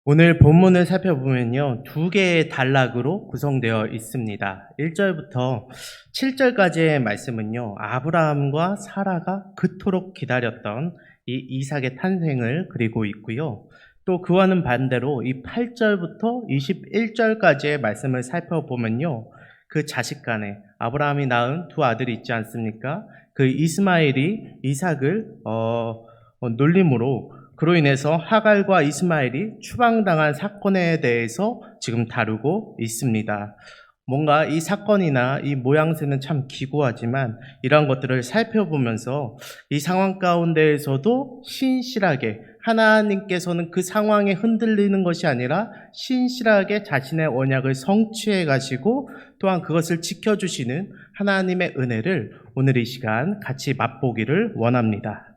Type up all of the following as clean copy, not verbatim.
오늘 본문을 살펴보면요, 두 개의 단락으로 구성되어 있습니다. 1절부터 7절까지의 말씀은요, 아브라함과 사라가 그토록 기다렸던 이 이삭의 탄생을 그리고 있고요. 또 그와는 반대로 이 8절부터 21절까지의 말씀을 살펴보면요, 그 자식 간에 아브라함이 낳은 두 아들이 있지 않습니까? 그 이스마엘이 이삭을 놀림으로 그로 인해서 하갈과 이스마엘이 추방당한 사건에 대해서 지금 다루고 있습니다. 뭔가 이 사건이나 이 모양새는 참 기구하지만 이러한 것들을 살펴보면서 이 상황 가운데에서도 신실하게 하나님께서는 그 상황에 흔들리는 것이 아니라 신실하게 자신의 언약을 성취해 가시고 또한 그것을 지켜주시는 하나님의 은혜를 오늘 이 시간 같이 맛보기를 원합니다.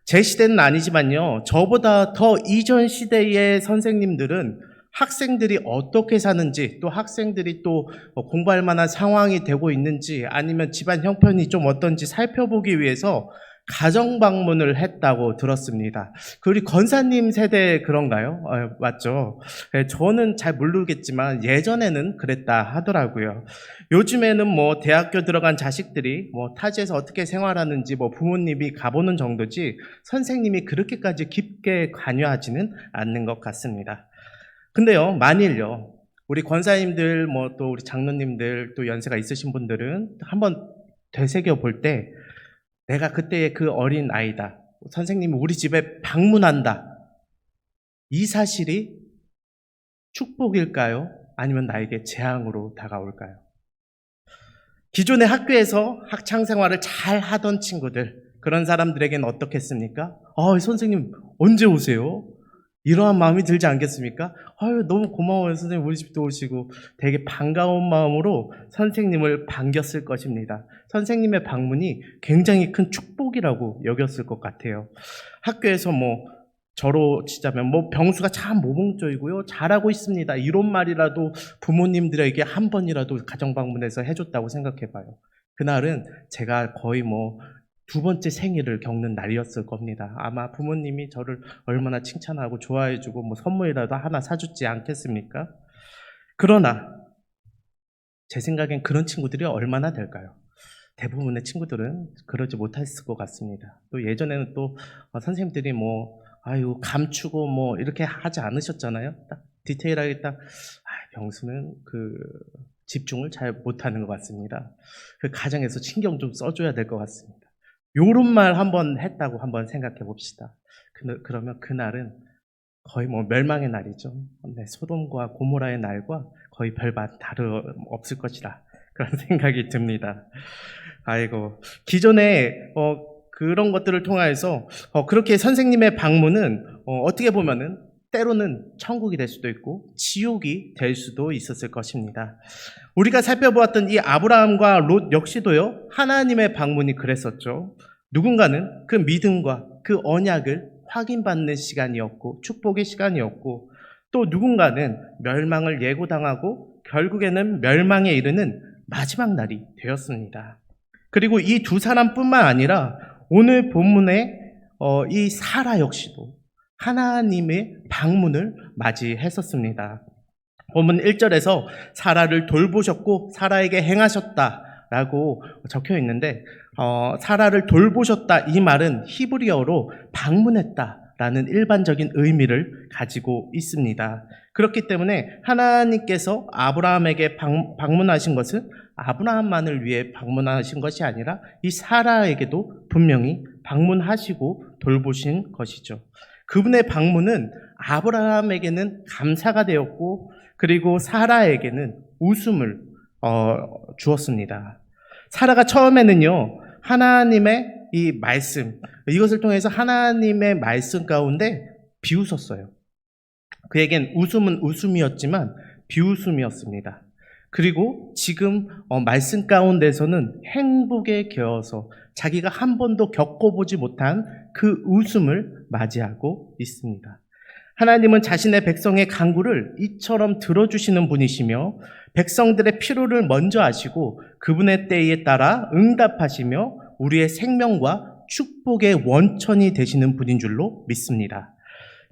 제 시대는 아니지만요, 저보다 더 이전 시대의 선생님들은 학생들이 어떻게 사는지, 또 학생들이 또 공부할 만한 상황이 되고 있는지, 아니면 집안 형편이 좀 어떤지 살펴보기 위해서 가정 방문을 했다고 들었습니다. 그 우리 권사님 세대 그런가요? 맞죠? 저는 잘 모르겠지만 예전에는 그랬다 하더라고요. 요즘에는 뭐 대학교 들어간 자식들이 뭐 타지에서 어떻게 생활하는지 뭐 부모님이 가보는 정도지 선생님이 그렇게까지 깊게 관여하지는 않는 것 같습니다. 근데요, 만일요, 우리 권사님들 뭐 또 우리 장로님들 또 연세가 있으신 분들은 한번 되새겨 볼 때 내가 그때의 그 어린 아이다. 선생님이 우리 집에 방문한다. 이 사실이 축복일까요? 아니면 나에게 재앙으로 다가올까요? 기존의 학교에서 학창 생활을 잘 하던 친구들, 그런 사람들에게는 어떻겠습니까? 선생님 언제 오세요? 이러한 마음이 들지 않겠습니까? 너무 고마워요. 선생님 우리 집도 오시고 되게 반가운 마음으로 선생님을 반겼을 것입니다. 선생님의 방문이 굉장히 큰 축복이라고 여겼을 것 같아요. 학교에서 뭐 저로 치자면 뭐 병수가 참 모범적이고요. 잘하고 있습니다. 이런 말이라도 부모님들에게 한 번이라도 가정 방문해서 해줬다고 생각해봐요. 그날은 제가 거의 뭐 두 번째 생일을 겪는 날이었을 겁니다. 아마 부모님이 저를 얼마나 칭찬하고 좋아해주고 뭐 선물이라도 하나 사주지 않겠습니까? 그러나 제 생각엔 그런 친구들이 얼마나 될까요? 대부분의 친구들은 그러지 못했을 것 같습니다. 또 예전에는 또 선생님들이 뭐 감추고 뭐 이렇게 하지 않으셨잖아요. 딱 디테일하게 딱 병수는 그 집중을 잘 못하는 것 같습니다. 그 가정에서 신경 좀 써줘야 될 것 같습니다. 요런 말 한번 했다고 한번 생각해 봅시다. 그러면 그날은 거의 뭐 멸망의 날이죠. 네, 소돔과 고모라의 날과 거의 별반 다름 없을 것이다. 그런 생각이 듭니다. 아이고, 기존에 그런 것들을 통해서 그렇게 선생님의 방문은 어떻게 보면은 때로는 천국이 될 수도 있고 지옥이 될 수도 있었을 것입니다. 우리가 살펴보았던 이 아브라함과 롯 역시도요, 하나님의 방문이 그랬었죠. 누군가는 그 믿음과 그 언약을 확인받는 시간이었고 축복의 시간이었고, 또 누군가는 멸망을 예고당하고 결국에는 멸망에 이르는 마지막 날이 되었습니다. 그리고 이 두 사람뿐만 아니라 오늘 본문의 이 사라 역시도 하나님의 방문을 맞이했었습니다. 본문 1절에서 사라를 돌보셨고 사라에게 행하셨다라고 적혀 있는데, 사라를 돌보셨다 이 말은 히브리어로 방문했다라는 일반적인 의미를 가지고 있습니다. 그렇기 때문에 하나님께서 아브라함에게 방문하신 것은 아브라함만을 위해 방문하신 것이 아니라 이 사라에게도 분명히 방문하시고 돌보신 것이죠. 그분의 방문은 아브라함에게는 감사가 되었고, 그리고 사라에게는 웃음을 주었습니다. 사라가 처음에는요, 하나님의 이 말씀, 이것을 통해서 하나님의 말씀 가운데 비웃었어요. 그에겐 웃음은 웃음이었지만 비웃음이었습니다. 그리고 지금 말씀 가운데서는 행복에 겨워서 자기가 한 번도 겪어보지 못한 그 웃음을 맞이하고 있습니다. 하나님은 자신의 백성의 간구를 이처럼 들어주시는 분이시며 백성들의 필요를 먼저 아시고 그분의 때에 따라 응답하시며 우리의 생명과 축복의 원천이 되시는 분인 줄로 믿습니다.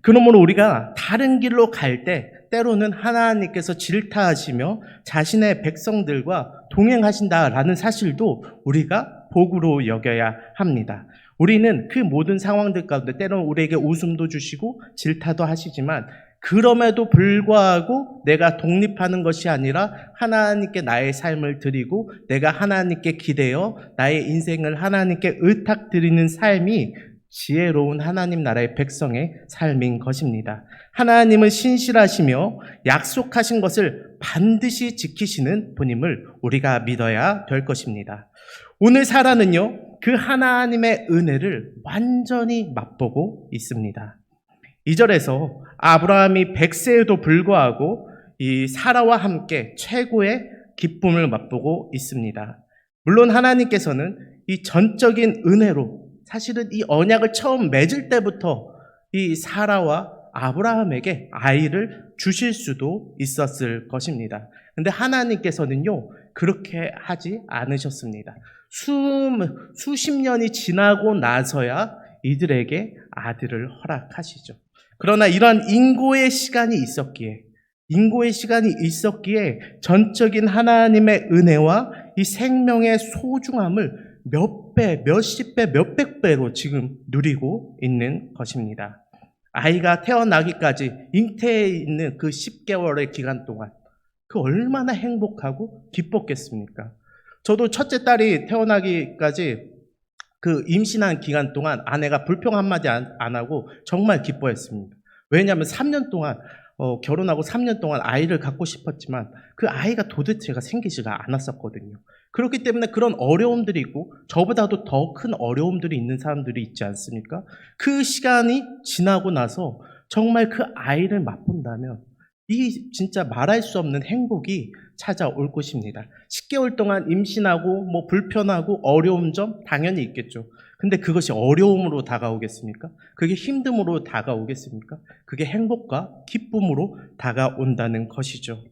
그러므로 우리가 다른 길로 갈 때 때로는 하나님께서 질타하시며 자신의 백성들과 동행하신다라는 사실도 우리가 복으로 여겨야 합니다. 우리는 그 모든 상황들 가운데 때로는 우리에게 웃음도 주시고 질타도 하시지만 그럼에도 불구하고 내가 독립하는 것이 아니라 하나님께 나의 삶을 드리고 내가 하나님께 기대어 나의 인생을 하나님께 의탁드리는 삶이 지혜로운 하나님 나라의 백성의 삶인 것입니다. 하나님은 신실하시며 약속하신 것을 반드시 지키시는 분임을 우리가 믿어야 될 것입니다. 오늘 사라는요, 그 하나님의 은혜를 완전히 맛보고 있습니다. 2절에서 아브라함이 100세에도 불구하고 이 사라와 함께 최고의 기쁨을 맛보고 있습니다. 물론 하나님께서는 이 전적인 은혜로 사실은 이 언약을 처음 맺을 때부터 이 사라와 아브라함에게 아이를 주실 수도 있었을 것입니다. 근데 하나님께서는요, 그렇게 하지 않으셨습니다. 수십 년이 지나고 나서야 이들에게 아들을 허락하시죠. 그러나 이러한 인고의 시간이 있었기에 전적인 하나님의 은혜와 이 생명의 소중함을 몇 배, 몇십 배, 몇백 배로 지금 누리고 있는 것입니다. 아이가 태어나기까지 잉태에 있는 그 10개월의 기간 동안 그 얼마나 행복하고 기뻤겠습니까? 저도 첫째 딸이 태어나기까지 그 임신한 기간 동안 아내가 불평 한마디 안 하고 정말 기뻐했습니다. 왜냐하면 3년 동안 결혼하고 3년 동안 아이를 갖고 싶었지만 그 아이가 도대체가 생기지가 않았었거든요. 그렇기 때문에 그런 어려움들이 있고 저보다도 더 큰 어려움들이 있는 사람들이 있지 않습니까? 그 시간이 지나고 나서 정말 그 아이를 맛본다면 이 진짜 말할 수 없는 행복이 찾아올 것입니다. 10개월 동안 임신하고 뭐 불편하고 어려운 점 당연히 있겠죠. 근데 그것이 어려움으로 다가오겠습니까? 그게 힘듦으로 다가오겠습니까? 그게 행복과 기쁨으로 다가온다는 것이죠.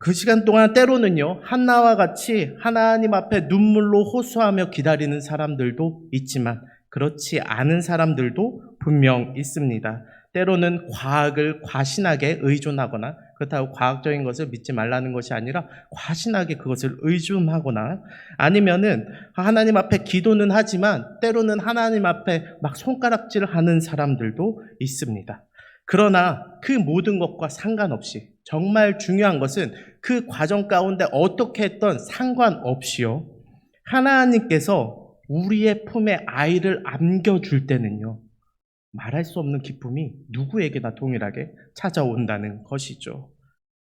그 시간 동안 때로는요, 한나와 같이 하나님 앞에 눈물로 호소하며 기다리는 사람들도 있지만 그렇지 않은 사람들도 분명 있습니다. 때로는 과학을 과신하게 의존하거나 그렇다고 과학적인 것을 믿지 말라는 것이 아니라 과신하게 그것을 의존하거나 아니면은 하나님 앞에 기도는 하지만 때로는 하나님 앞에 막 손가락질을 하는 사람들도 있습니다. 그러나 그 모든 것과 상관없이 정말 중요한 것은 그 과정 가운데 어떻게 했던 상관없이요, 하나님께서 우리의 품에 아이를 안겨줄 때는요, 말할 수 없는 기쁨이 누구에게나 동일하게 찾아온다는 것이죠.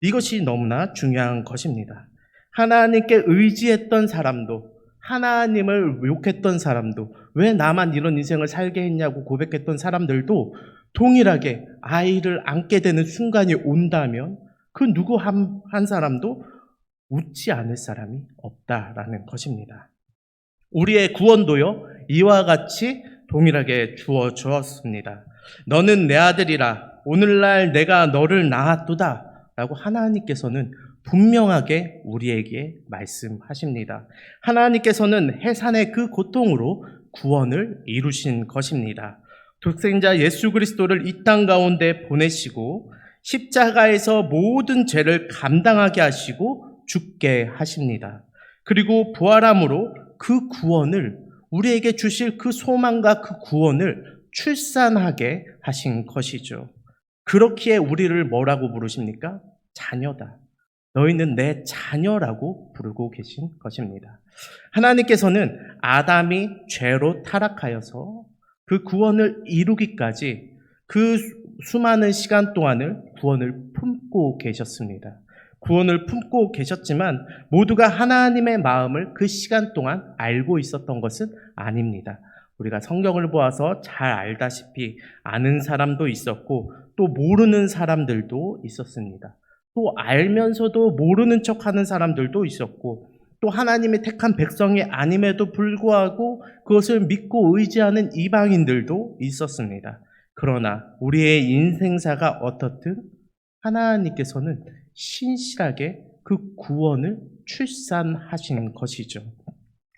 이것이 너무나 중요한 것입니다. 하나님께 의지했던 사람도, 하나님을 욕했던 사람도, 왜 나만 이런 인생을 살게 했냐고 고백했던 사람들도 동일하게 아이를 안게 되는 순간이 온다면 그 누구 한 사람도 웃지 않을 사람이 없다라는 것입니다. 우리의 구원도요, 이와 같이 동일하게 주어 주었습니다. 너는 내 아들이라 오늘날 내가 너를 낳았도다 라고 하나님께서는 분명하게 우리에게 말씀하십니다. 하나님께서는 해산의 그 고통으로 구원을 이루신 것입니다. 독생자 예수 그리스도를 이 땅 가운데 보내시고 십자가에서 모든 죄를 감당하게 하시고 죽게 하십니다. 그리고 부활함으로 그 구원을, 우리에게 주실 그 소망과 그 구원을 출산하게 하신 것이죠. 그렇기에 우리를 뭐라고 부르십니까? 자녀다. 너희는 내 자녀라고 부르고 계신 것입니다. 하나님께서는 아담이 죄로 타락하여서 그 구원을 이루기까지 그 수많은 시간 동안을 구원을 품고 계셨습니다. 구원을 품고 계셨지만 모두가 하나님의 마음을 그 시간 동안 알고 있었던 것은 아닙니다. 우리가 성경을 보아서 잘 알다시피 아는 사람도 있었고 또 모르는 사람들도 있었습니다. 또 알면서도 모르는 척하는 사람들도 있었고 또 하나님의 택한 백성이 아님에도 불구하고 그것을 믿고 의지하는 이방인들도 있었습니다. 그러나 우리의 인생사가 어떻든 하나님께서는 신실하게 그 구원을 출산하신 것이죠.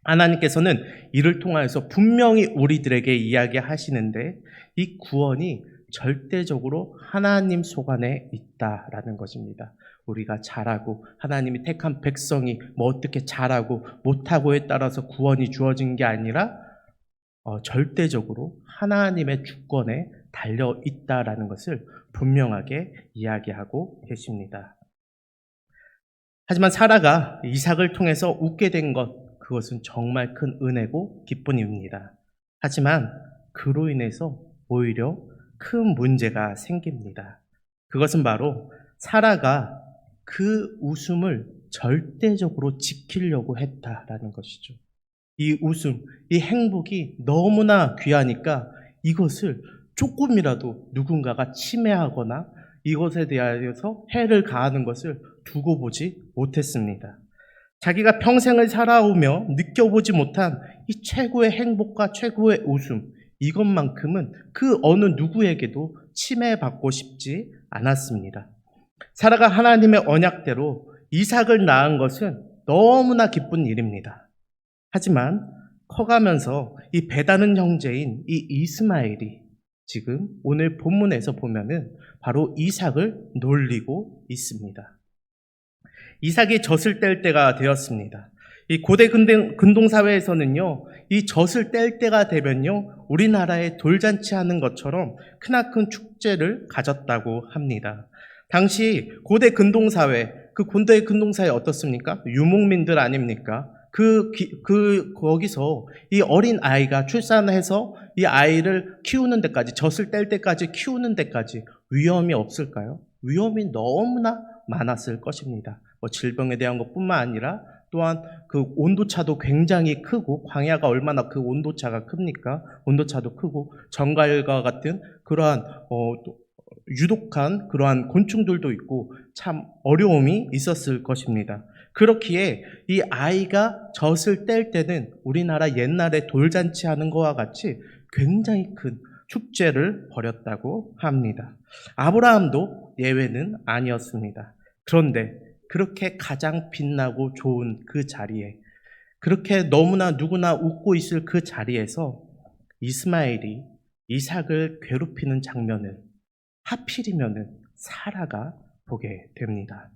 하나님께서는 이를 통하여서 분명히 우리들에게 이야기하시는데 이 구원이 절대적으로 하나님 속 안에 있다라는 것입니다. 우리가 잘하고 하나님이 택한 백성이 뭐 어떻게 잘하고 못하고에 따라서 구원이 주어진 게 아니라 절대적으로 하나님의 주권에 달려 있다라는 것을 분명하게 이야기하고 계십니다. 하지만 사라가 이삭을 통해서 웃게 된 것, 그것은 정말 큰 은혜고 기쁨입니다. 하지만 그로 인해서 오히려 큰 문제가 생깁니다. 그것은 바로 사라가 그 웃음을 절대적으로 지키려고 했다라는 것이죠. 이 웃음, 이 행복이 너무나 귀하니까 이것을 조금이라도 누군가가 침해하거나 이것에 대하여서 해를 가하는 것을 두고 보지 못했습니다. 자기가 평생을 살아오며 느껴보지 못한 이 최고의 행복과 최고의 웃음, 이것만큼은 그 어느 누구에게도 침해받고 싶지 않았습니다. 사라가 하나님의 언약대로 이삭을 낳은 것은 너무나 기쁜 일입니다. 하지만 커가면서 이 배다른 형제인 이 이스마엘이 지금 오늘 본문에서 보면은 바로 이삭을 놀리고 있습니다. 이삭이 젖을 뗄 때가 되었습니다. 이 고대 근동사회에서는요, 이 젖을 뗄 때가 되면요, 우리나라에 돌잔치 하는 것처럼 크나큰 축제를 가졌다고 합니다. 당시 고대 근동사회, 그 고대 근동사회 어떻습니까? 유목민들 아닙니까? 거기서 이 어린 아이가 출산해서 이 아이를 키우는 데까지, 젖을 뗄 때까지 키우는 데까지 위험이 없을까요? 위험이 너무나 많았을 것입니다. 질병에 대한 것뿐만 아니라 또한 그 온도차도 굉장히 크고, 광야가 얼마나 그 온도차가 큽니까? 온도차도 크고, 정갈과 같은 그러한 유독한 그러한 곤충들도 있고 참 어려움이 있었을 것입니다. 그렇기에 이 아이가 젖을 뗄 때는 우리나라 옛날에 돌잔치 하는 것과 같이 굉장히 큰 축제를 벌였다고 합니다. 아브라함도 예외는 아니었습니다. 그런데 그렇게 가장 빛나고 좋은 그 자리에, 그렇게 너무나 누구나 웃고 있을 그 자리에서 이스마엘이 이삭을 괴롭히는 장면을 하필이면은 사라가 보게 됩니다.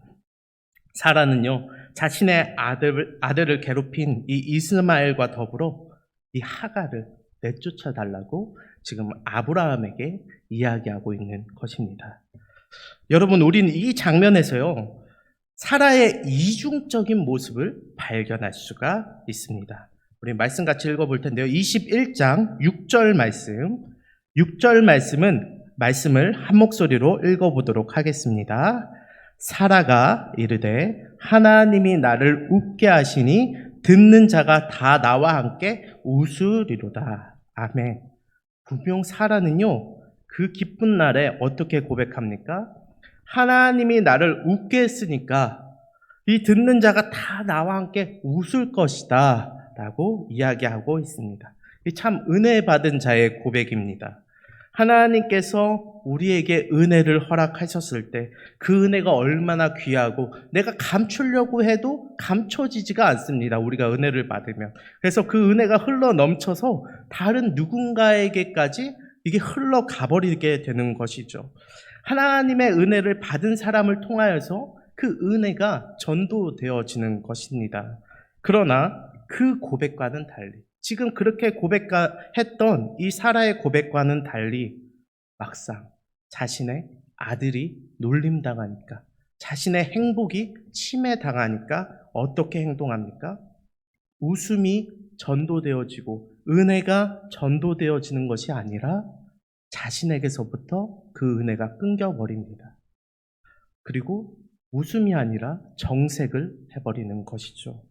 사라는요, 자신의 아들을 괴롭힌 이 이스마엘과 더불어 이 하갈을 내쫓아 달라고 지금 아브라함에게 이야기하고 있는 것입니다. 여러분, 우리는 이 장면에서요, 사라의 이중적인 모습을 발견할 수가 있습니다. 우리 말씀 같이 읽어볼 텐데요. 21장 6절 말씀을 한 목소리로 읽어보도록 하겠습니다. 사라가 이르되 하나님이 나를 웃게 하시니 듣는 자가 다 나와 함께 웃으리로다. 아멘. 분명 사라는요, 그 기쁜 날에 어떻게 고백합니까? 하나님이 나를 웃게 했으니까 이 듣는 자가 다 나와 함께 웃을 것이다 라고 이야기하고 있습니다. 참 은혜 받은 자의 고백입니다. 하나님께서 우리에게 은혜를 허락하셨을 때 그 은혜가 얼마나 귀하고 내가 감추려고 해도 감춰지지가 않습니다. 우리가 은혜를 받으면. 그래서 그 은혜가 흘러 넘쳐서 다른 누군가에게까지 이게 흘러가 버리게 되는 것이죠. 하나님의 은혜를 받은 사람을 통하여서 그 은혜가 전도되어지는 것입니다. 그러나 그 고백과는 달리, 지금 그렇게 고백했던 이 사라의 고백과는 달리 막상 자신의 아들이 놀림당하니까, 자신의 행복이 침해당하니까 어떻게 행동합니까? 웃음이 전도되어지고 은혜가 전도되어지는 것이 아니라 자신에게서부터 그 은혜가 끊겨버립니다. 그리고 웃음이 아니라 정색을 해버리는 것이죠.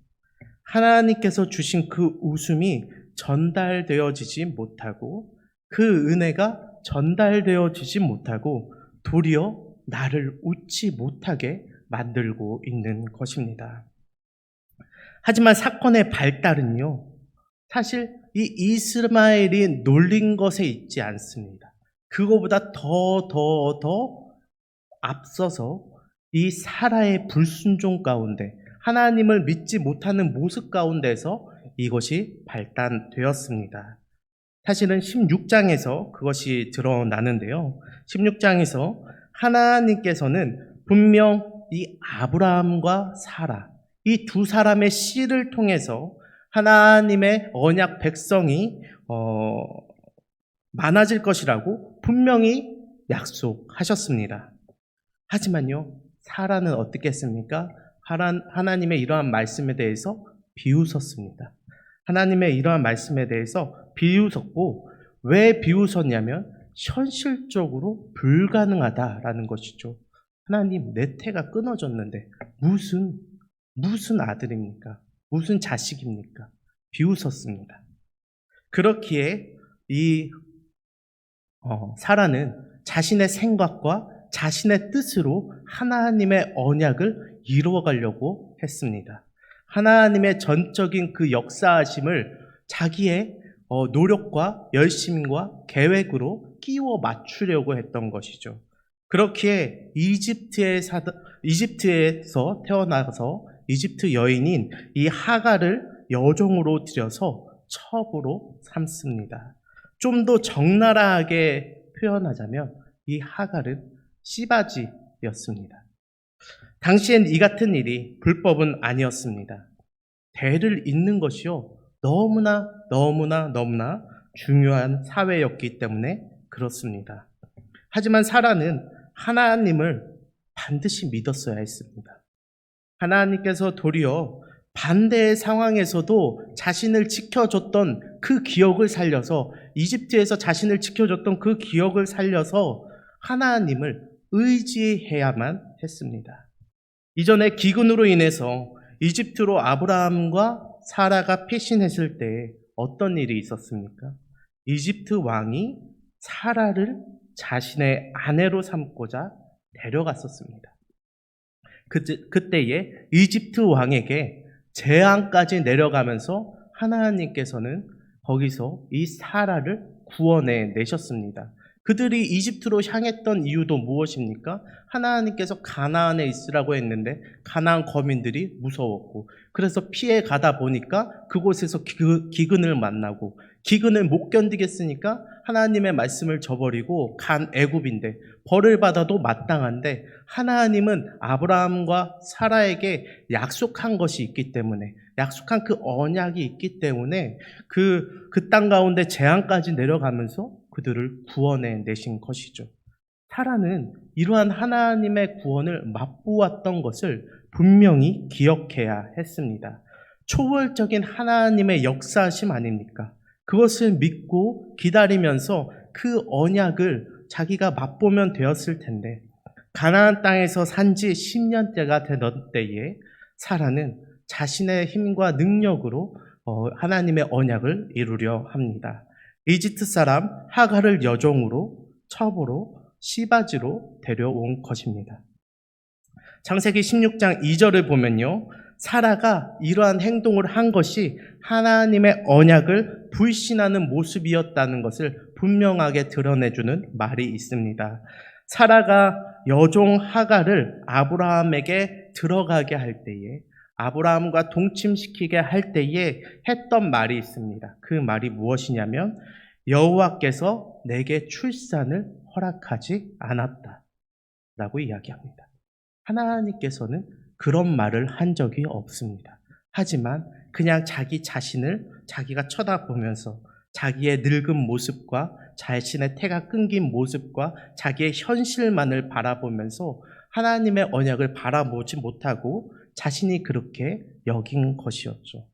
하나님께서 주신 그 웃음이 전달되어지지 못하고 그 은혜가 전달되어지지 못하고 도리어 나를 웃지 못하게 만들고 있는 것입니다. 하지만 사건의 발달은요, 사실 이 이스마엘이 놀린 것에 있지 않습니다. 그거보다 더 앞서서 이 사라의 불순종 가운데, 하나님을 믿지 못하는 모습 가운데서 이것이 발단되었습니다. 사실은 16장에서 그것이 드러나는데요. 16장에서 하나님께서는 분명 이 아브라함과 사라, 이 두 사람의 씨를 통해서 하나님의 언약 백성이 많아질 것이라고 분명히 약속하셨습니다. 하지만요, 사라는 어떻게 했습니까? 하나님의 이러한 말씀에 대해서 비웃었습니다. 하나님의 이러한 말씀에 대해서 비웃었고, 왜 비웃었냐면 현실적으로 불가능하다라는 것이죠. 하나님, 내 태가 끊어졌는데 무슨 아들입니까? 무슨 자식입니까? 비웃었습니다. 그렇기에 이 사라는 자신의 생각과 자신의 뜻으로 하나님의 언약을 이루어가려고 했습니다. 하나님의 전적인 그 역사하심을 자기의 노력과 열심과 계획으로 끼워 맞추려고 했던 것이죠. 그렇기에 이집트에서 태어나서 이집트 여인인 이 하갈을 여종으로 들여서 첩으로 삼습니다. 좀 더 적나라하게 표현하자면 이 하갈은 씨바지였습니다. 당시엔 이 같은 일이 불법은 아니었습니다. 대를 잇는 것이요, 너무나 중요한 사회였기 때문에 그렇습니다. 하지만 사라는 하나님을 반드시 믿었어야 했습니다. 하나님께서 도리어 반대의 상황에서도 자신을 지켜줬던 그 기억을 살려서, 이집트에서 자신을 지켜줬던 그 기억을 살려서 하나님을 의지해야만 했습니다. 이전에 기근으로 인해서 이집트로 아브라함과 사라가 피신했을 때 어떤 일이 있었습니까? 이집트 왕이 사라를 자신의 아내로 삼고자 데려갔었습니다. 그때에 이집트 왕에게 재앙까지 내려가면서 하나님께서는 거기서 이 사라를 구원해 내셨습니다. 그들이 이집트로 향했던 이유도 무엇입니까? 하나님께서 가나안에 있으라고 했는데 가나안 거민들이 무서웠고, 그래서 피해 가다 보니까 그곳에서 기근을 만나고, 기근을 못 견디겠으니까 하나님의 말씀을 저버리고 간 애굽인데 벌을 받아도 마땅한데, 하나님은 아브라함과 사라에게 약속한 것이 있기 때문에, 약속한 그 언약이 있기 때문에 그 땅 가운데 재앙까지 내려가면서 그들을 구원해 내신 것이죠. 사라는 이러한 하나님의 구원을 맛보았던 것을 분명히 기억해야 했습니다. 초월적인 하나님의 역사하심 아닙니까? 그것을 믿고 기다리면서 그 언약을 자기가 맛보면 되었을 텐데, 가나안 땅에서 산 지 10년째가 되던 때에 사라는 자신의 힘과 능력으로 하나님의 언약을 이루려 합니다. 이집트 사람 하갈을 여종으로, 첩으로, 씨바지로 데려온 것입니다. 창세기 16장 2절을 보면요, 사라가 이러한 행동을 한 것이 하나님의 언약을 불신하는 모습이었다는 것을 분명하게 드러내주는 말이 있습니다. 사라가 여종 하갈을 아브라함에게 들어가게 할 때에, 아브라함과 동침시키게 할 때에 했던 말이 있습니다. 그 말이 무엇이냐면, 여호와께서 내게 출산을 허락하지 않았다 라고 이야기합니다. 하나님께서는 그런 말을 한 적이 없습니다. 하지만 그냥 자기 자신을 자기가 쳐다보면서 자기의 늙은 모습과 자신의 태가 끊긴 모습과 자기의 현실만을 바라보면서 하나님의 언약을 바라보지 못하고 자신이 그렇게 여긴 것이었죠.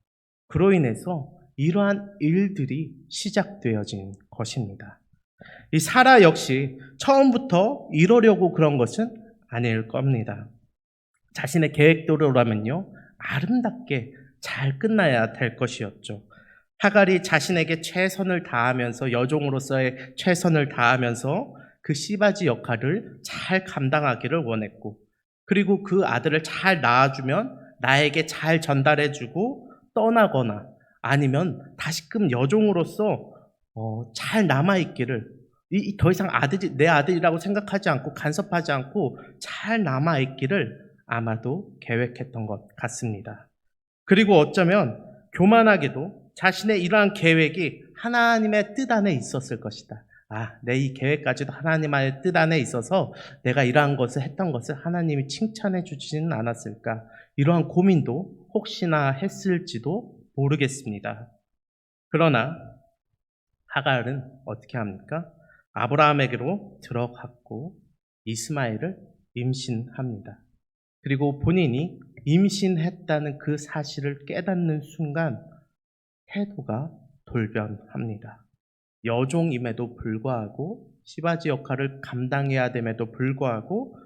그로 인해서 이러한 일들이 시작되어진 것입니다. 이 사라 역시 처음부터 이러려고 그런 것은 아닐 겁니다. 자신의 계획대로라면요, 아름답게 잘 끝나야 될 것이었죠. 하갈이 자신에게 최선을 다하면서, 여종으로서의 최선을 다하면서 그 씨바지 역할을 잘 감당하기를 원했고, 그리고 그 아들을 잘 낳아주면 나에게 잘 전달해주고 떠나거나 아니면 다시금 여종으로서 잘 남아있기를, 더 이상 내 아들이라고 생각하지 않고 간섭하지 않고 잘 남아있기를 아마도 계획했던 것 같습니다. 그리고 어쩌면 교만하게도 자신의 이러한 계획이 하나님의 뜻 안에 있었을 것이다. 내 이 계획까지도 하나님의 뜻 안에 있어서 내가 이러한 것을 했던 것을 하나님이 칭찬해 주지는 않았을까. 이러한 고민도 혹시나 했을지도 모르겠습니다. 그러나 하갈은 어떻게 합니까? 아브라함에게로 들어갔고 이스마엘을 임신합니다. 그리고 본인이 임신했다는 그 사실을 깨닫는 순간 태도가 돌변합니다. 여종임에도 불구하고 시바지 역할을 감당해야 됨에도 불구하고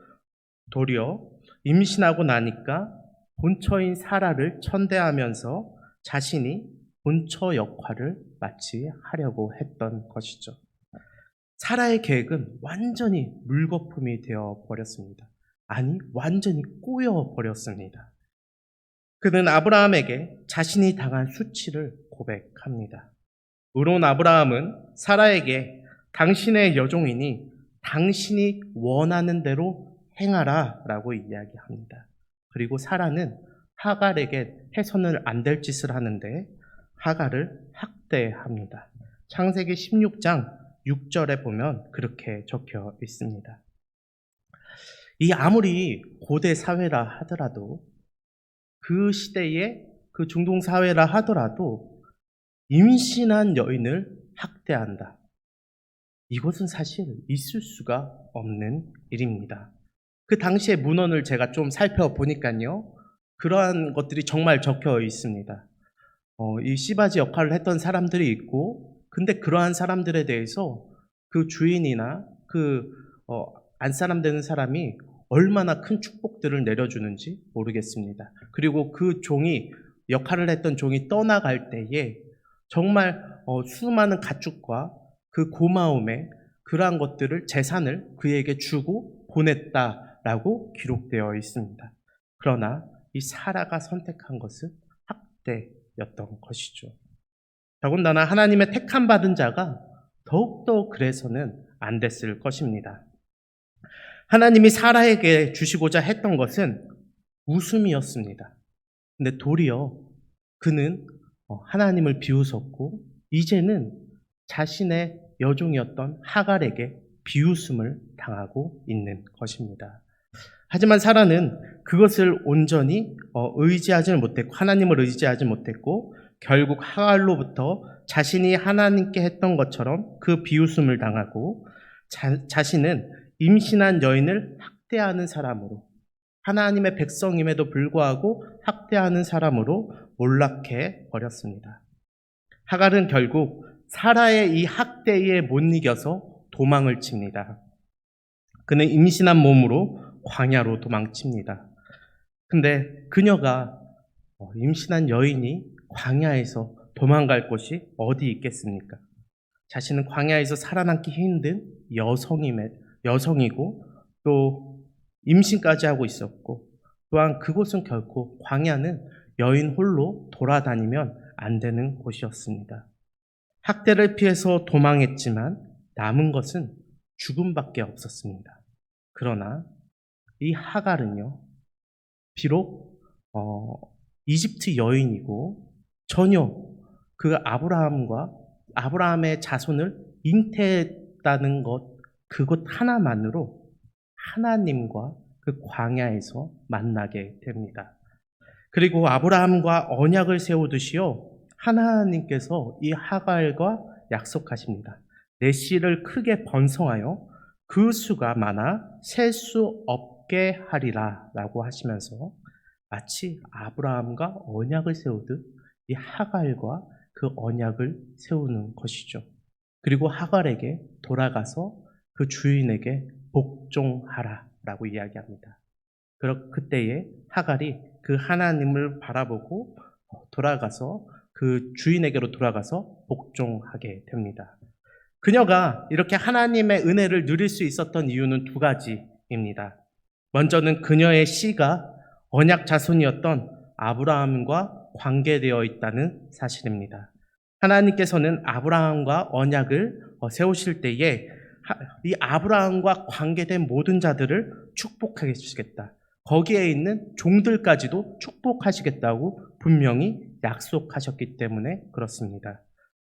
도리어 임신하고 나니까 본처인 사라를 천대하면서 자신이 본처 역할을 마치 하려고 했던 것이죠. 사라의 계획은 완전히 물거품이 되어 버렸습니다. 아니, 완전히 꼬여 버렸습니다. 그는 아브라함에게 자신이 당한 수치를 고백합니다. 의로운 아브라함은 사라에게 당신의 여종이니 당신이 원하는 대로 행하라 라고 이야기합니다. 그리고 사라는 하갈에게 해서는 안 될 짓을 하는데 하갈을 학대합니다. 창세기 16장 6절에 보면 그렇게 적혀 있습니다. 이 아무리 고대 사회라 하더라도 그 시대의 그 중동 사회라 하더라도 임신한 여인을 학대한다. 이것은 사실 있을 수가 없는 일입니다. 그 당시의 문헌을 제가 좀 살펴보니까요. 그러한 것들이 정말 적혀 있습니다. 이 시바지 역할을 했던 사람들이 있고, 근데 그러한 사람들에 대해서 그 주인이나 안사람 되는 사람이 얼마나 큰 축복들을 내려주는지 모르겠습니다. 그리고 그 역할을 했던 종이 떠나갈 때에 정말 수많은 가축과 그 고마움에 그러한 것들을 재산을 그에게 주고 보냈다라고 기록되어 있습니다. 그러나 이 사라가 선택한 것은 학대였던 것이죠. 더군다나 하나님의 택함 받은 자가 더욱더 그래서는 안 됐을 것입니다. 하나님이 사라에게 주시고자 했던 것은 웃음이었습니다. 근데 도리어 그는 하나님을 비웃었고 이제는 자신의 여종이었던 하갈에게 비웃음을 당하고 있는 것입니다. 하지만 사라는 그것을 온전히 의지하지는 못했고 하나님을 의지하지 못했고 결국 하갈로부터 자신이 하나님께 했던 것처럼 그 비웃음을 당하고 자신은 임신한 여인을 학대하는 사람으로 하나님의 백성임에도 불구하고 학대하는 사람으로 몰락해 버렸습니다. 하갈은 결국 사라의 이 학대에 못 이겨서 도망을 칩니다. 그는 임신한 몸으로 광야로 도망칩니다. 근데 그녀가 임신한 여인이 광야에서 도망갈 곳이 어디 있겠습니까? 자신은 광야에서 살아남기 힘든 여성이고 또 임신까지 하고 있었고 또한 그곳은 결코 광야는 여인 홀로 돌아다니면 안 되는 곳이었습니다. 학대를 피해서 도망했지만 남은 것은 죽음밖에 없었습니다. 그러나 이 하갈은요, 비록 이집트 여인이고 전혀 그 아브라함의 자손을 잉태했다는 그것 하나만으로 하나님과 그 광야에서 만나게 됩니다. 그리고 아브라함과 언약을 세우듯이요, 하나님께서 이 하갈과 약속하십니다. 내 씨를 크게 번성하여 그 수가 많아 셀 수 없게 하리라 라고 하시면서 마치 아브라함과 언약을 세우듯 이 하갈과 그 언약을 세우는 것이죠. 그리고 하갈에게 돌아가서 그 주인에게 복종하라 라고 이야기합니다. 그때에 하갈이 그 하나님을 바라보고 그 주인에게로 돌아가서 복종하게 됩니다. 그녀가 이렇게 하나님의 은혜를 누릴 수 있었던 이유는 두 가지입니다. 먼저는 그녀의 씨가 언약 자손이었던 아브라함과 관계되어 있다는 사실입니다. 하나님께서는 아브라함과 언약을 세우실 때에 이 아브라함과 관계된 모든 자들을 축복하게 해주시겠다. 거기에 있는 종들까지도 축복하시겠다고 분명히 약속하셨기 때문에 그렇습니다.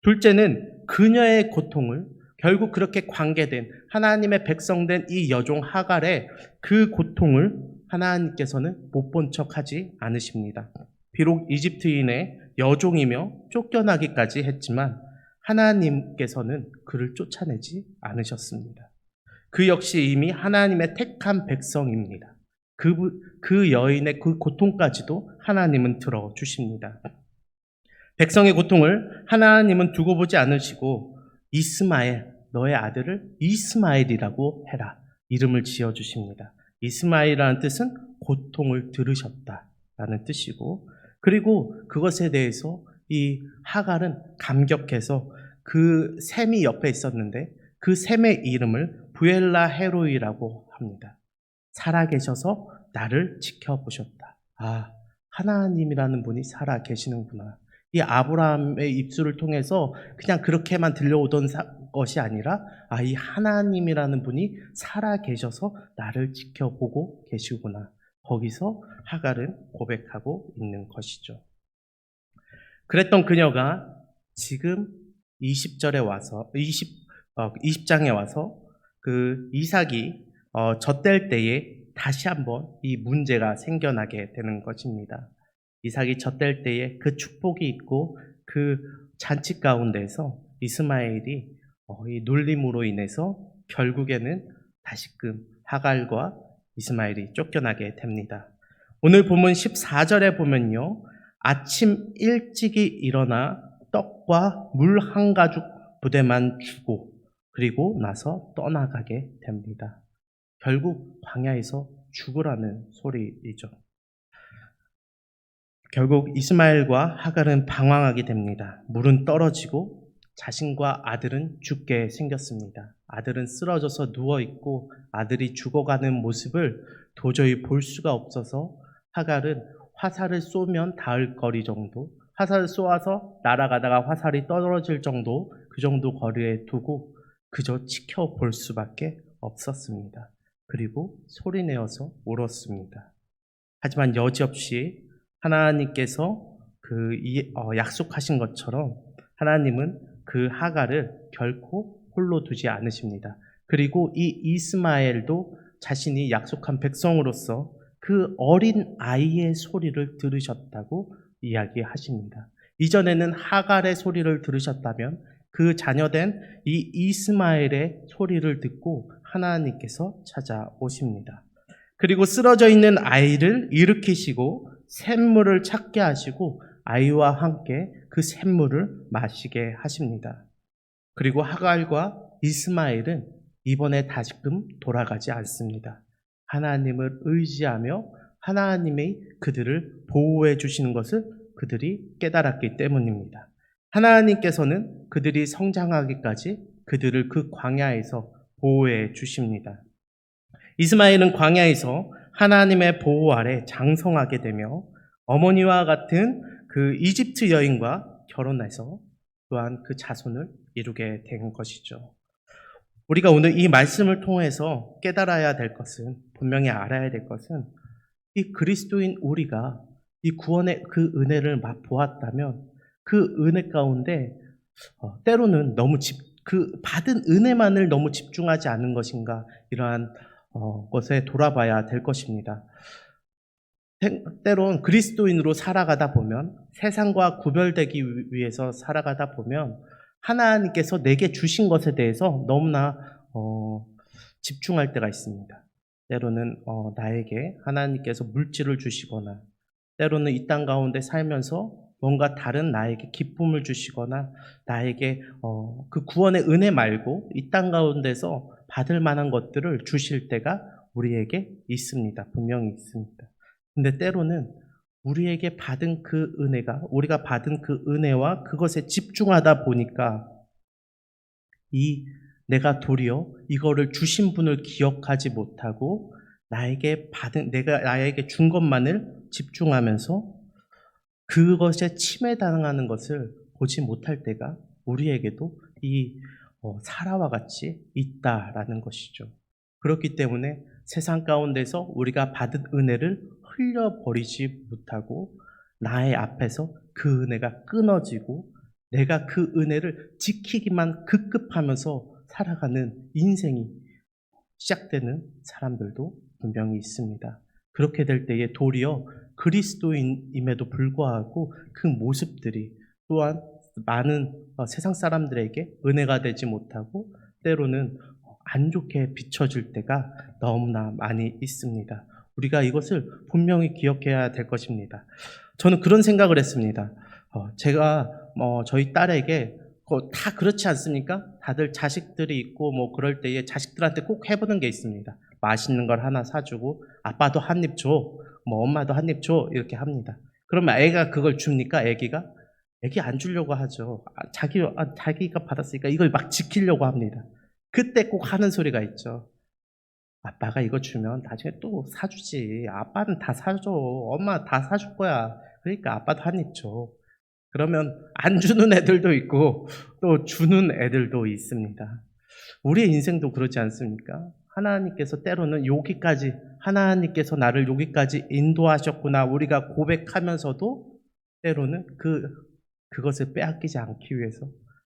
둘째는 그녀의 고통을, 결국 그렇게 관계된 하나님의 백성된 이 여종 하갈의 그 고통을 하나님께서는 못 본 척하지 않으십니다. 비록 이집트인의 여종이며 쫓겨나기까지 했지만 하나님께서는 그를 쫓아내지 않으셨습니다. 그 역시 이미 하나님의 택한 백성입니다. 그 여인의 그 고통까지도 하나님은 들어주십니다. 백성의 고통을 하나님은 두고 보지 않으시고 이스마엘, 너의 아들을 이스마엘이라고 해라. 이름을 지어주십니다. 이스마엘이라는 뜻은 고통을 들으셨다라는 뜻이고, 그리고 그것에 대해서 이 하갈은 감격해서 그 샘이 옆에 있었는데 그 샘의 이름을 부엘라 헤로이라고 합니다. 살아계셔서 나를 지켜보셨다. 아, 하나님이라는 분이 살아계시는구나. 이 아브라함의 입술을 통해서 그냥 그렇게만 들려오던 것이 아니라 이 하나님이라는 분이 살아계셔서 나를 지켜보고 계시구나. 거기서 하갈은 고백하고 있는 것이죠. 그랬던 그녀가 지금 20절에 와서 20장에 와서 그 이삭이 젖될 때에 다시 한번 이 문제가 생겨나게 되는 것입니다. 이삭이 젖될 때에 그 축복이 있고 그 잔치 가운데서 이스마엘이 이 눌림으로 인해서 결국에는 다시금 하갈과 이스마엘이 쫓겨나게 됩니다. 오늘 본문 14절에 보면요, 아침 일찍이 일어나 떡과 물 한 가죽 부대만 주고 그리고 나서 떠나가게 됩니다. 결국 광야에서 죽으라는 소리이죠. 결국 이스마엘과 하갈은 방황하게 됩니다. 물은 떨어지고 자신과 아들은 죽게 생겼습니다. 아들은 쓰러져서 누워있고 아들이 죽어가는 모습을 도저히 볼 수가 없어서 하갈은 화살을 쏘면 닿을 거리 정도, 화살을 쏘아서 날아가다가 화살이 떨어질 정도, 그 정도 거리에 두고 그저 지켜볼 수밖에 없었습니다. 그리고 소리내어서 울었습니다. 하지만 여지없이 하나님께서 약속하신 것처럼 하나님은 그 하갈을 결코 홀로 두지 않으십니다. 그리고 이 이스마엘도 자신이 약속한 백성으로서 그 어린 아이의 소리를 들으셨다고 이야기하십니다. 이전에는 하갈의 소리를 들으셨다면 그 자녀된 이 이스마엘의 소리를 듣고 하나님께서 찾아오십니다. 그리고 쓰러져 있는 아이를 일으키시고 샘물을 찾게 하시고 아이와 함께 그 샘물을 마시게 하십니다. 그리고 하갈과 이스마엘은 이번에 다시금 돌아가지 않습니다. 하나님을 의지하며 하나님이 그들을 보호해 주시는 것을 그들이 깨달았기 때문입니다. 하나님께서는 그들이 성장하기까지 그들을 그 광야에서 보호해 주십니다. 이스마엘은 광야에서 하나님의 보호 아래 장성하게 되며 어머니와 같은 그 이집트 여인과 결혼해서 또한 그 자손을 이루게 된 것이죠. 우리가 오늘 이 말씀을 통해서 깨달아야 될 것은, 분명히 알아야 될 것은, 이 그리스도인 우리가 이 구원의 그 은혜를 맛보았다면 그 은혜 가운데 때로는 너무 그 받은 은혜만을 너무 집중하지 않는 것인가, 이러한 것에 돌아봐야 될 것입니다. 때론 그리스도인으로 살아가다 보면, 세상과 구별되기 위해서 살아가다 보면 하나님께서 내게 주신 것에 대해서 너무나 집중할 때가 있습니다. 때로는 나에게 하나님께서 물질을 주시거나, 때로는 이 땅 가운데 살면서 뭔가 다른 나에게 기쁨을 주시거나, 나에게 그 구원의 은혜 말고 이 땅 가운데서 받을 만한 것들을 주실 때가 우리에게 있습니다. 분명히 있습니다. 근데 때로는 우리에게 받은 그 은혜가, 우리가 받은 그 은혜와 그것에 집중하다 보니까 내가 도리어 이거를 주신 분을 기억하지 못하고 나에게 준 것만을 집중하면서 그것에 침해당하는 것을 보지 못할 때가 우리에게도 사라와 같이 있다라는 것이죠. 그렇기 때문에 세상 가운데서 우리가 받은 은혜를 흘려버리지 못하고 나의 앞에서 그 은혜가 끊어지고 내가 그 은혜를 지키기만 급급하면서 살아가는 인생이 시작되는 사람들도 분명히 있습니다. 그렇게 될 때에 도리어 그리스도인임에도 불구하고 그 모습들이 또한 많은 세상 사람들에게 은혜가 되지 못하고 때로는 안 좋게 비춰질 때가 너무나 많이 있습니다. 우리가 이것을 분명히 기억해야 될 것입니다. 저는 그런 생각을 했습니다. 제가 저희 딸에게 다 그렇지 않습니까? 다들 자식들이 있고 뭐 그럴 때에 자식들한테 꼭 해보는 게 있습니다. 맛있는 걸 하나 사주고 아빠도 한 입 줘, 뭐 엄마도 한 입 줘 이렇게 합니다. 그러면 애가 그걸 줍니까? 애기가? 애기 안 주려고 하죠. 자기가 받았으니까 이걸 막 지키려고 합니다. 그때 꼭 하는 소리가 있죠. 아빠가 이거 주면 나중에 또 사주지. 아빠는 다 사줘. 엄마 다 사줄 거야. 그러니까 아빠도 한 입 줘. 그러면 안 주는 애들도 있고 또 주는 애들도 있습니다. 우리의 인생도 그렇지 않습니까? 하나님께서 때로는 여기까지, 하나님께서 나를 여기까지 인도하셨구나 우리가 고백하면서도 때로는 그것을 빼앗기지 않기 위해서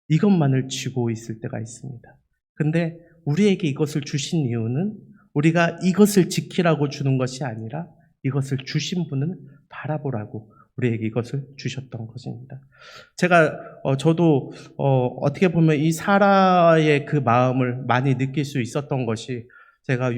이것만을 쥐고 있을 때가 있습니다. 근데 우리에게 이것을 주신 이유는 우리가 이것을 지키라고 주는 것이 아니라 이것을 주신 분은 바라보라고 우리에게 이것을 주셨던 것입니다. 저도 어떻게 보면 이 사라의 그 마음을 많이 느낄 수 있었던 것이 제가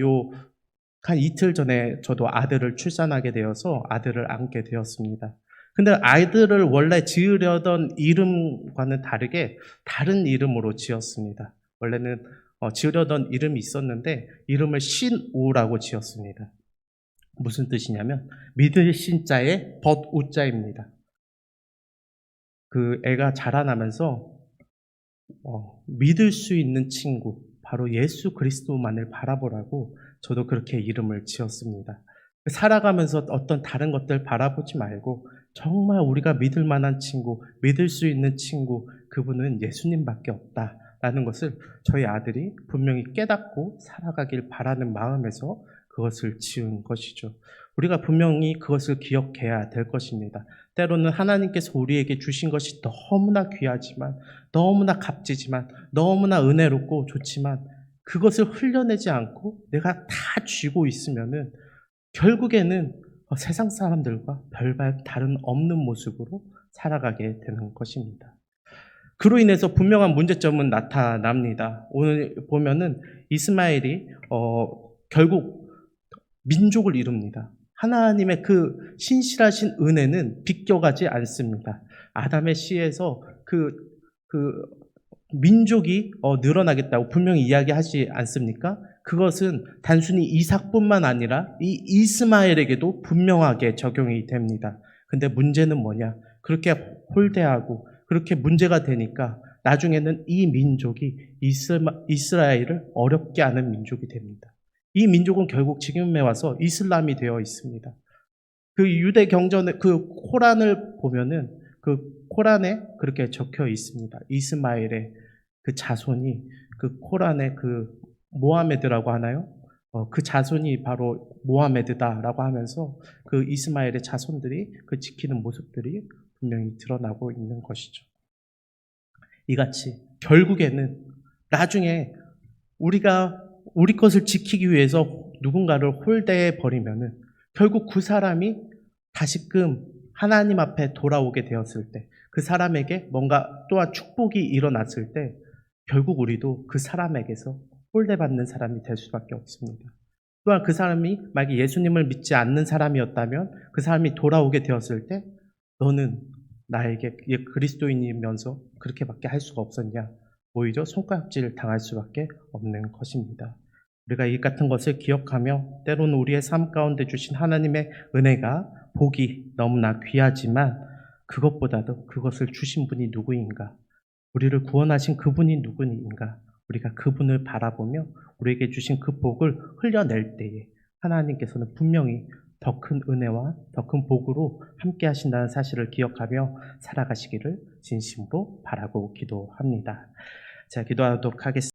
한 이틀 전에 저도 아들을 출산하게 되어서 아들을 안게 되었습니다. 근데 아이들을 원래 지으려던 이름과는 다르게 다른 이름으로 지었습니다. 원래는 지으려던 이름이 있었는데 이름을 신우라고 지었습니다. 무슨 뜻이냐면 믿을 신자에 벗우자입니다. 그 애가 자라나면서 믿을 수 있는 친구, 바로 예수 그리스도만을 바라보라고 저도 그렇게 이름을 지었습니다. 살아가면서 어떤 다른 것들 바라보지 말고 정말 우리가 믿을 만한 친구, 믿을 수 있는 친구, 그분은 예수님밖에 없다라는 것을 저희 아들이 분명히 깨닫고 살아가길 바라는 마음에서 그것을 지은 것이죠. 우리가 분명히 그것을 기억해야 될 것입니다. 때로는 하나님께서 우리에게 주신 것이 너무나 귀하지만, 너무나 값지지만, 너무나 은혜롭고 좋지만 그것을 흘려내지 않고 내가 다 쥐고 있으면은 결국에는 세상 사람들과 별반 다른 없는 모습으로 살아가게 되는 것입니다. 그로 인해서 분명한 문제점은 나타납니다. 오늘 보면은 이스마엘이 결국 민족을 이룹니다. 하나님의 그 신실하신 은혜는 비껴가지 않습니다. 아담의 씨에서 그 민족이 늘어나겠다고 분명히 이야기하지 않습니까? 그것은 단순히 이삭뿐만 아니라 이 이스마엘에게도 분명하게 적용이 됩니다. 근데 문제는 뭐냐? 그렇게 홀대하고 그렇게 문제가 되니까 나중에는 이 민족이 이스라엘을 어렵게 하는 민족이 됩니다. 이 민족은 결국 지금에 와서 이슬람이 되어 있습니다. 그 유대 경전의 그 코란을 보면은 그 코란에 그렇게 적혀 있습니다. 이스마엘의 그 자손이 그 코란의 그 모하메드라고 하나요? 그 자손이 바로 모하메드다라고 하면서 그 이스마엘의 자손들이 그 지키는 모습들이 분명히 드러나고 있는 것이죠. 이같이 결국에는 나중에 우리가 우리 것을 지키기 위해서 누군가를 홀대해 버리면은 결국 그 사람이 다시금 하나님 앞에 돌아오게 되었을 때 그 사람에게 뭔가 또한 축복이 일어났을 때 결국 우리도 그 사람에게서 홀대받는 사람이 될 수밖에 없습니다. 또한 그 사람이 만약에 예수님을 믿지 않는 사람이었다면 그 사람이 돌아오게 되었을 때 너는 나에게 그리스도인이면서 그렇게밖에 할 수가 없었냐, 오히려 손가락질 당할 수밖에 없는 것입니다. 우리가 이 같은 것을 기억하며 때로는 우리의 삶 가운데 주신 하나님의 은혜가 복이 너무나 귀하지만 그것보다도 그것을 주신 분이 누구인가, 우리를 구원하신 그분이 누구인가, 우리가 그분을 바라보며 우리에게 주신 그 복을 흘려낼 때에 하나님께서는 분명히 더 큰 은혜와 더 큰 복으로 함께 하신다는 사실을 기억하며 살아가시기를 진심으로 바라고 기도합니다. 자, 기도하도록 하겠습니다.